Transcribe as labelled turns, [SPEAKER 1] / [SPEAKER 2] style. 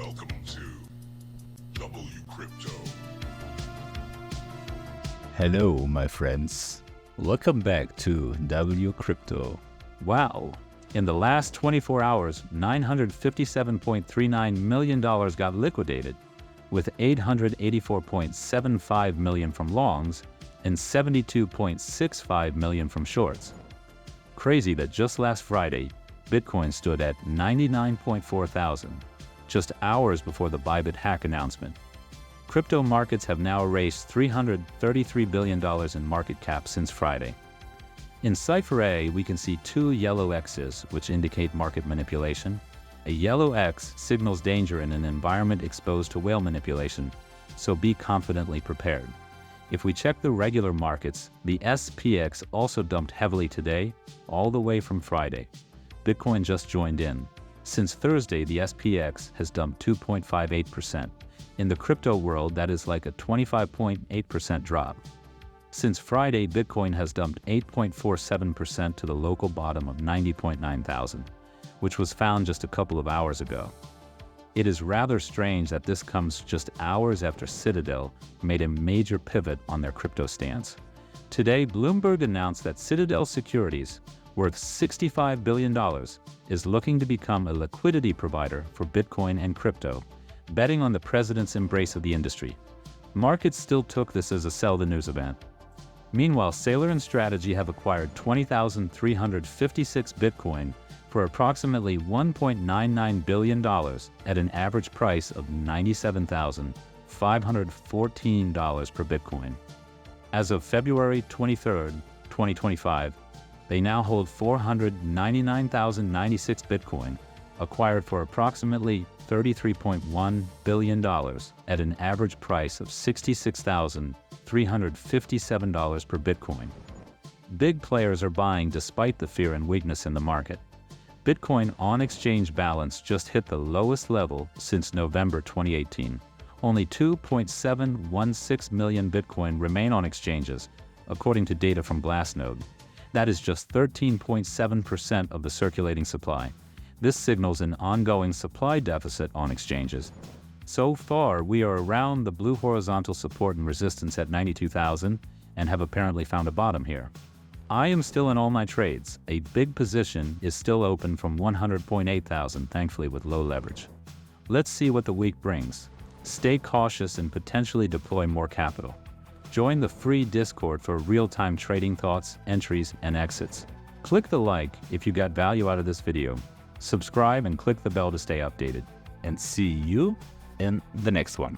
[SPEAKER 1] Welcome to WCrypto.
[SPEAKER 2] Hello, my friends. Welcome back to WCrypto. Wow. In the last 24 hours, $957.39 million got liquidated, with $884.75 million from longs and $72.65 million from shorts. Crazy that just last Friday, Bitcoin stood at 99.4 thousand, just hours before the Bybit hack announcement. Crypto markets have now erased $333 billion in market cap since Friday. In Cipher A, we can see two yellow X's, which indicate market manipulation. A yellow X signals danger in an environment exposed to whale manipulation, so be confidently prepared. If we check the regular markets, the SPX also dumped heavily today, all the way from Friday. Bitcoin just joined in. Since Thursday, the SPX has dumped 2.58%. In the crypto world, that is like a 25.8% drop. Since Friday, Bitcoin has dumped 8.47% to the local bottom of 90.9 thousand, which was found just a couple of hours ago. It is rather strange that this comes just hours after Citadel made a major pivot on their crypto stance. Today, Bloomberg announced that Citadel Securities, worth $65 billion, is looking to become a liquidity provider for Bitcoin and crypto, betting on the president's embrace of the industry. Markets still took this as a sell the news event. Meanwhile, Sailor and Strategy have acquired 20,356 Bitcoin for approximately $1.99 billion at an average price of $97,514 per Bitcoin. As of February 23, 2025, they now hold 499,096 Bitcoin, acquired for approximately $33.1 billion at an average price of $66,357 per Bitcoin. Big players are buying despite the fear and weakness in the market. Bitcoin on-exchange balance just hit the lowest level since November 2018. Only 2.716 million Bitcoin remain on exchanges, according to data from Glassnode. That is just 13.7% of the circulating supply. This signals an ongoing supply deficit on exchanges. So far, we are around the blue horizontal support and resistance at 92,000 and have apparently found a bottom here. I am still in all my trades. A big position is still open from 100.8 thousand, thankfully with low leverage. Let's see what the week brings. Stay cautious and potentially deploy more capital. Join the free Discord for real-time trading thoughts, entries, and exits. Click the like if you got value out of this video. Subscribe and click the bell to stay updated. And see you in the next one.